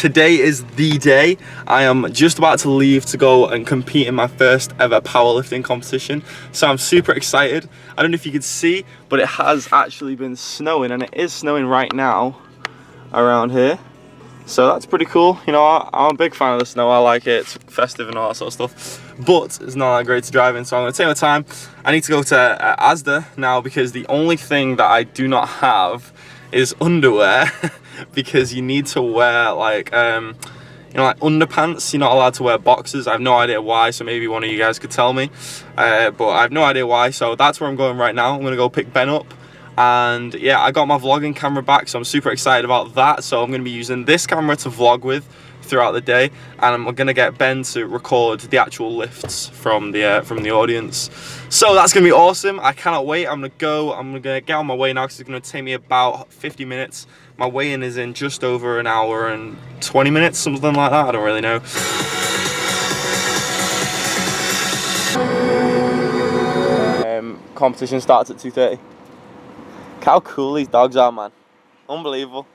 today is the day. I am just about to leave to go and compete in my first ever powerlifting competition. So I'm super excited. I don't know if you can see, but it has actually been snowing, and it is snowing right now around here. So that's pretty cool. You know, I'm a big fan of the snow. I like it. It's festive and all that sort of stuff. But it's not that great to drive in, so I'm going to take my time. I need to go to Asda now because the only thing that I do not have is underwear because you need to wear like you know, like underpants. You're not allowed to wear boxers. I have no idea why, so maybe one of you guys could tell me, but I have no idea why. So that's where I'm going right now. I'm gonna go pick Ben up, and yeah, I got my vlogging camera back, so I'm super excited about that. So I'm gonna be using this camera to vlog with throughout the day, and I'm gonna get Ben to record the actual lifts from the audience. So that's gonna be awesome. I cannot wait. I'm gonna get on my way now because it's gonna take me about 50 minutes. My weigh-in is in just over an hour and 20 minutes, something like that. I don't really know. Competition starts at 2:30. How cool these dogs are, man. Unbelievable.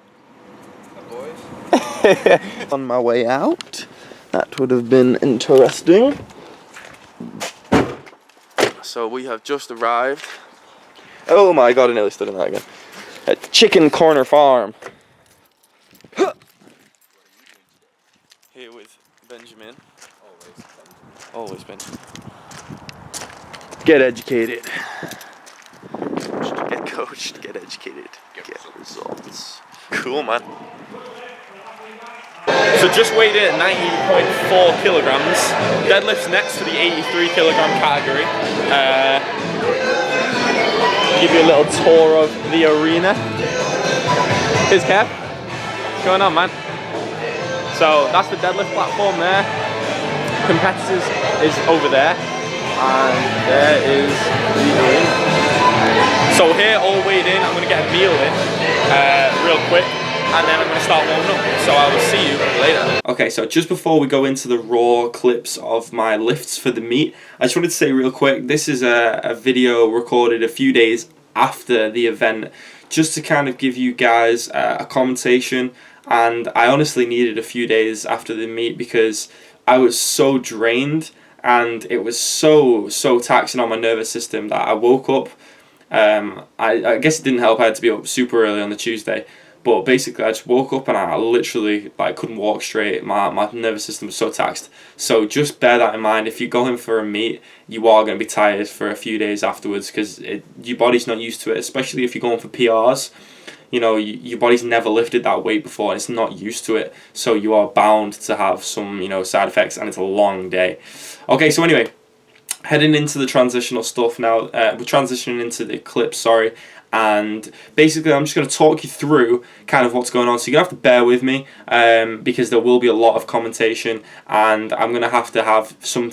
On my way out, that would have been interesting. So we have just arrived. Oh my god, I nearly stood in that again. At Chicken Corner Farm. Here with Benjamin. Always Benjamin. Get educated. Get coached, get educated, get results. Cool, man. So just weighed in at 90.4 kilograms. Deadlift's next for the 83 kilogram category. Give you a little tour of the arena. Here's Kev. What's going on, man? So that's the deadlift platform there. Competitors is over there. And there is the arena. So here, all weighed in, I'm going to get a meal in real quick. And then I'm going to start warming up, so I will see you later. Okay, so just before we go into the raw clips of my lifts for the meet, I just wanted to say real quick, this is a video recorded a few days after the event, just to kind of give you guys a commentation. And I honestly needed a few days after the meet because I was so drained, and it was so taxing on my nervous system that I woke up. I guess it didn't help, I had to be up super early on the Tuesday. But basically, I just woke up and I literally couldn't walk straight. My nervous system was so taxed. So just bear that in mind. If you're going for a meet, you are going to be tired for a few days afterwards because your body's not used to it. Especially if you're going for PRs, you know, your body's never lifted that weight before and it's not used to it. So you are bound to have some, you know, side effects, and it's a long day. Okay, so anyway, heading into the transitional stuff now. We're transitioning into the clips, sorry. And basically I'm just going to talk you through kind of what's going on, so you're going to have to bear with me because there will be a lot of commentation, and I'm going to have some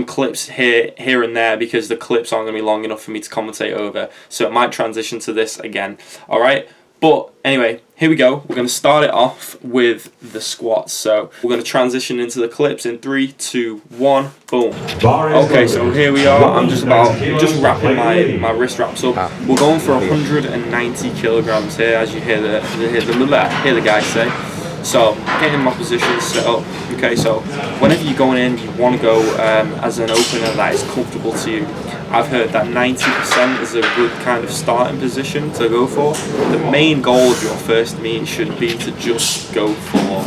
clips here and there because the clips aren't going to be long enough for me to commentate over, so it might transition to this again. Alright, but anyway, here we go. We're going to start it off with the squats. So we're going to transition into the clips in 3, 2, 1, boom. Okay, so here we are. I'm just wrapping my wrist wraps up. We're going for 190 kilograms here, as you hear the guy say. So getting my position set up. Okay, so whenever you're going in, you want to go as an opener that is comfortable to you. I've heard that 90% is a good kind of starting position to go for. The main goal of your first meet should be to just go for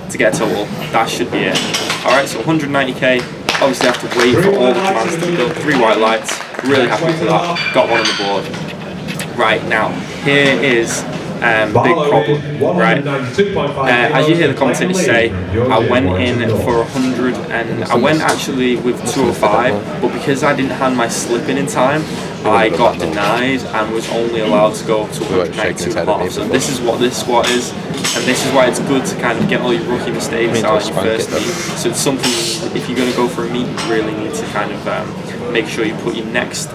to get a total. That should be it. Alright, so 190k. Obviously I have to wait for all the commands to be done. 3 white lights. Really happy with that. Got one on the board. Right, now here is big problem, right? As you hear the commentators say, I went in for 100 and I went actually with 205, but because I didn't hand my slip in time, I got denied and was only allowed to go up to 192.5. So this is what this squat is, and this is why it's good to kind of get all your rookie mistakes out of your first meet. So it's something, if you're going to go for a meet, you really need to kind of make sure you put your next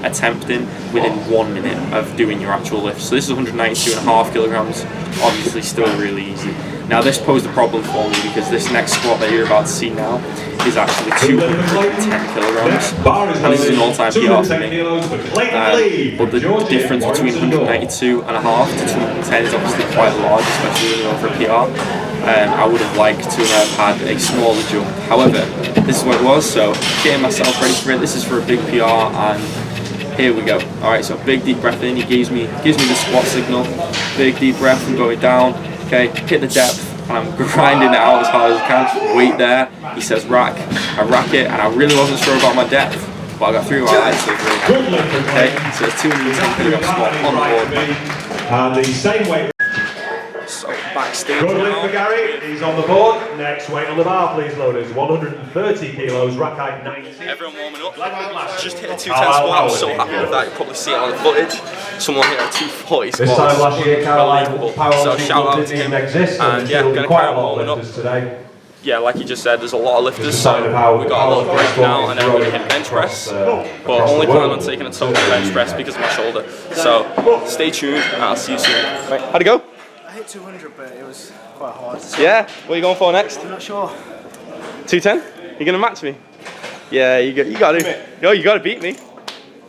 attempt in within 1 minute of doing your actual lift. So this is 192.5 kilograms, obviously still really easy. Now this posed a problem for me because this next squat that you're about to see now is actually 210 kilograms, and this is an all-time PR for me. But the difference between 192 and a half to 210 is obviously quite large, especially when you're over a PR. I would have liked to have had a smaller jump. However, this is what it was, so getting myself ready for it. This is for a big PR, and here we go. Alright, so big deep breath in. He gives me the squat signal. Big deep breath, I'm going down. Okay, hit the depth, and I'm grinding it out as hard as I can. Weight there. He says rack. I rack it, and I really wasn't sure about my depth, but I got 3 highlights, so really happy. Okay, so it's 210 kilogram squat on the board. And the same weight. So backstage Good lift now. for Gary, he's on the board. Next weight on the bar, please, loaders. 130 kilos, rack height 90. Everyone warming up. Just hit a 210 squat. I'm so happy with that. You'll probably see it on the footage. Someone hit a 240 squat. This time last year, Caroline So shout out to him. And yeah, I'm going to carry on warming up. Today. Yeah, like you just said, there's a lot of lifters, so we got a little break now, and then we're going to hit bench press. But only plan on taking a total bench press because of my shoulder. So stay tuned, and I'll see you soon. Right, how'd it go? I hit 200, but it was quite hard. Yeah, what are you going for next? I'm not sure. 210? You're going to match me? Yeah, you got to. Yo, you got to beat me.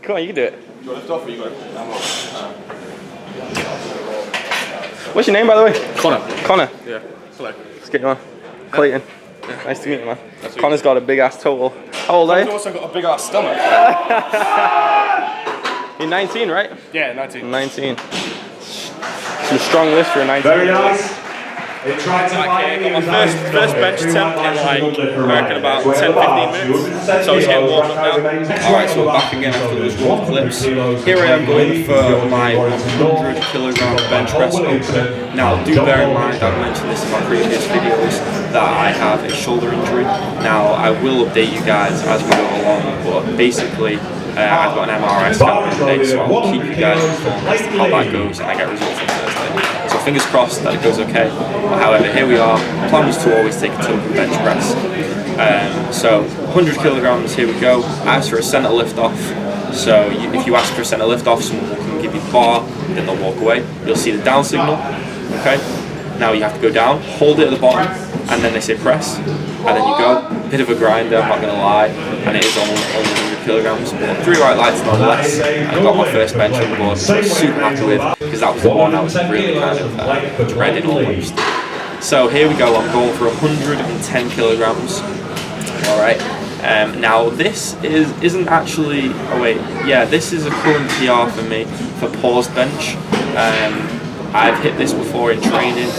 Come on, you can do it. You want to lift off or you got it? What's your name, by the way? Connor. Connor. Yeah. Hello. Let's get you on. Clayton. Yeah. Nice to meet you, man. Nice to Connor's got a big ass total. How old are I've you? also got a big ass stomach. You're 19, right? Yeah, 19. 19. Some strong lifts for a 19. Very nice. It tried to find my first bench attempt in like, I reckon about 10-15 minutes. So I was getting warmed up now. Alright, so we're back again after those warm clips. Here I am going for my 100 kilogram bench press opener. Now, do bear in mind, I've mentioned this in my previous videos, that I have a shoulder injury. Now, I will update you guys as we go along, but basically, I've got an MRI scan today, so I'll keep you guys informed as to how that goes, and I get results on Thursday. So fingers crossed that it goes okay. However, here we are. The plan was to always take a total bench press. So 100 kilograms, here we go. I asked for a center lift off. So if you ask for a center lift off, someone will come and give you the bar, then they'll walk away. You'll see the down signal. Okay. Now you have to go down, hold it at the bottom, and then they say press, and then you go. Bit of a grinder, I'm not going to lie, and it is only 100 kilograms, but 3 white lights nonetheless. I got my first bench on the board, which I was super happy with, because that was the one I was really kind of dreaded almost. So here we go, I'm going for 110 kilograms. Alright, now this isn't actually, oh wait, yeah, this is a current PR for me for paused bench. I've hit this before in training,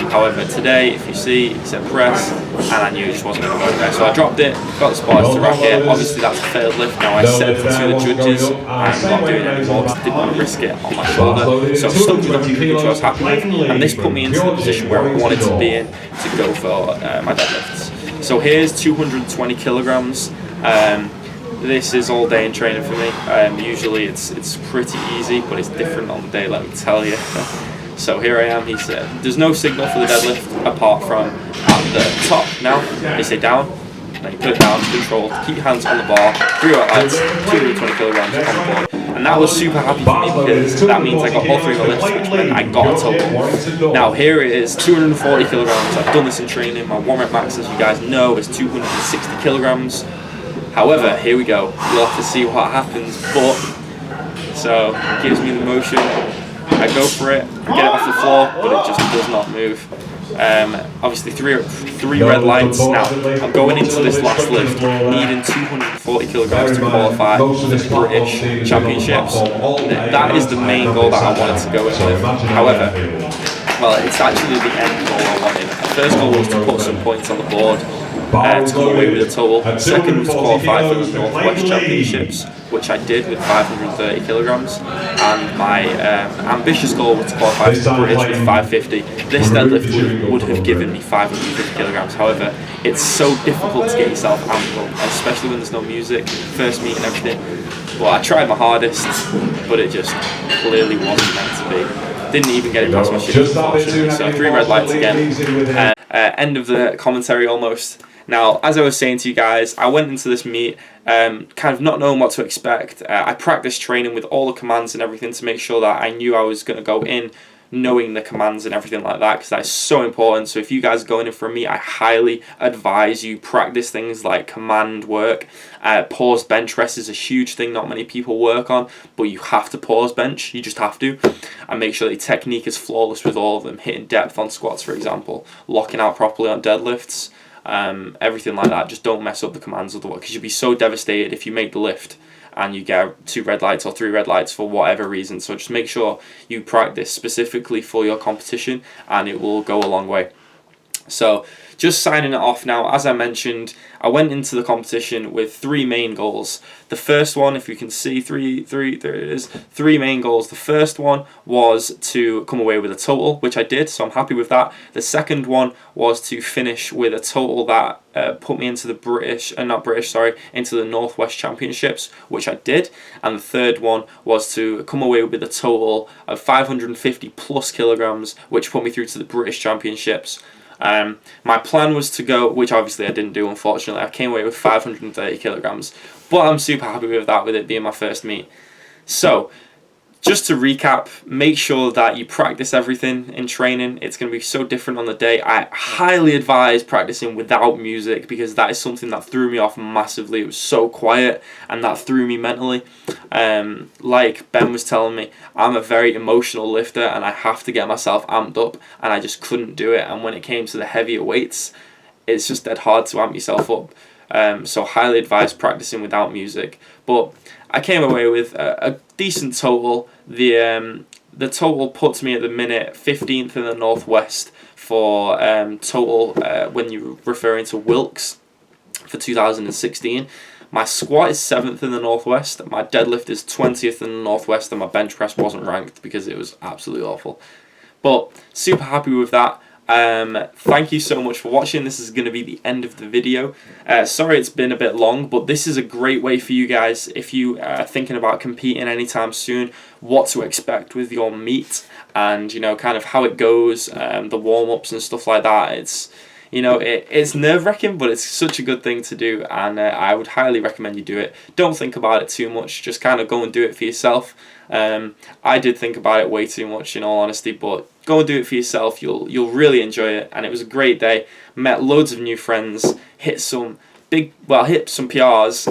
however today, if you see, it said press, and I knew it just wasn't going to go there. So I dropped it, got the spotters to rack it. Obviously that's a failed lift. Now I said to the judges, I'm not doing it anymore because I didn't want to risk it on my shoulder. So I stuck with 100, which I was happy with, and this put me into the position where I wanted to be in to go for my deadlifts. So here's 220 kilograms. This is all day in training for me. Usually it's pretty easy, but it's different on the day, let me tell you. So here I am, he said, there's no signal for the deadlift apart from at the top. Now, they say down, now you put it down, controlled, keep your hands on the bar, 3 white lights, 220 kilograms on the board. And that was super happy for me because that means I got all 3 of the lifts, which meant I got a total. Now here it is, 240 kilograms. I've done this in training. My warm-up max, as you guys know, is 260 kilograms. However, here we go. You'll have to see what happens, but so it gives me the motion. I go for it, I get it off the floor, but it just does not move. Obviously, three red lights. Now, I'm going into this last lift needing 240 kilograms to qualify for the British Championships. That is the main goal that I wanted to go in with. However, well, it's actually the end goal I wanted. The first goal was to put some points on the board. To come away with a total. Second was to qualify for the Northwest Championships, which I did with 530 kilograms. And my ambitious goal was to qualify for the British with 550. This deadlift would have given me 550 kilograms. However, it's so difficult to get yourself amped up, especially when there's no music, first meet and everything. Well, I tried my hardest, but it just clearly wasn't meant to be. Didn't even get it past my shins, unfortunately. So 3 red lights again. End of the commentary almost. Now, as I was saying to you guys, I went into this meet kind of not knowing what to expect. I practiced training with all the commands and everything to make sure that I knew I was going to go in knowing the commands and everything like that, because that's so important. So if you guys are going in for a meet, I highly advise you practice things like command work. Pause bench rest is a huge thing not many people work on, but you have to pause bench, you just have to. And make sure the technique is flawless with all of them, hitting depth on squats, for example, locking out properly on deadlifts, everything like that. Just don't mess up the commands otherwise, because you'll be so devastated if you make the lift and you get 2 red lights or 3 red lights for whatever reason. So just make sure you practice specifically for your competition, and it will go a long way. So just signing it off now. As I mentioned, I went into the competition with 3 main goals. The first one, if you can see, there it is, 3 main goals. The first one was to come away with a total, which I did, so I'm happy with that. The second one was to finish with a total that put me into the into the Northwest Championships, which I did. And the third one was to come away with a total of 550 plus kilograms, which put me through to the British Championships. My plan was to go, which obviously I didn't do, unfortunately. I came away with 530 kilograms, but I'm super happy with that, with it being my first meet. So just to recap, make sure that you practice everything in training. It's going to be so different on the day. I highly advise practicing without music, because that is something that threw me off massively. It was so quiet, and that threw me mentally. Like Ben was telling me, I'm a very emotional lifter, and I have to get myself amped up, and I just couldn't do it. And when it came to the heavier weights, it's just dead hard to amp yourself up. So highly advise practicing without music. But I came away with a decent total. The total puts me at the minute 15th in the Northwest for total when you're referring to Wilks for 2016. My squat is 7th in the Northwest. My deadlift is 20th in the Northwest, and my bench press wasn't ranked because it was absolutely awful. But super happy with that. Thank you so much for watching. This is going to be the end of the video. Sorry it's been a bit long, but this is a great way for you guys, if you are thinking about competing anytime soon, what to expect with your meet, and you know, kind of how it goes, the warm-ups and stuff like that. It's, you know, it's nerve-wracking, but it's such a good thing to do, and I would highly recommend you do it. Don't think about it too much, just kind of go and do it for yourself. I did think about it way too much, in all honesty, but go and do it for yourself. You'll really enjoy it, and it was a great day. Met loads of new friends, hit some PRs.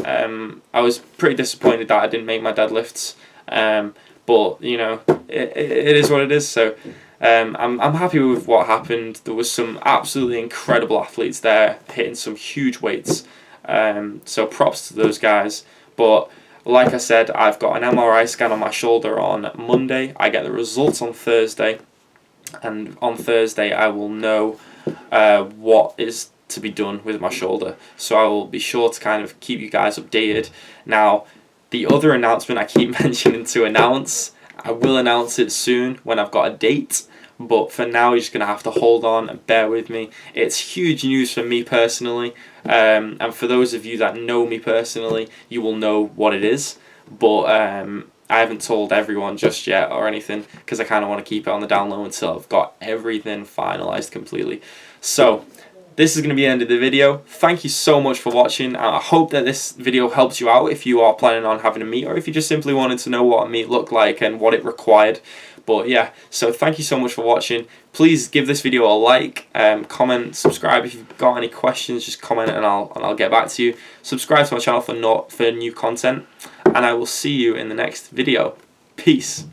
I was pretty disappointed that I didn't make my deadlifts, but you know, it is what it is. So I'm happy with what happened. There was some absolutely incredible athletes there hitting some huge weights. So props to those guys. But like I said, I've got an MRI scan on my shoulder on Monday. I get the results on Thursday, and on Thursday I will know what is to be done with my shoulder. So I will be sure to kind of keep you guys updated. Now, the other announcement I keep mentioning to announce, I will announce it soon when I've got a date. But for now, you're just going to have to hold on and bear with me. It's huge news for me personally. And for those of you that know me personally, you will know what it is. But I haven't told everyone just yet or anything, because I kind of want to keep it on the down low until I've got everything finalized completely. So this is going to be the end of the video. Thank you so much for watching. I hope that this video helps you out if you are planning on having a meet, or if you just simply wanted to know what a meet looked like and what it required. But yeah, so thank you so much for watching. Please give this video a like, comment, subscribe. If you've got any questions, just comment and I'll get back to you. Subscribe to my channel for new content, and I will see you in the next video. Peace.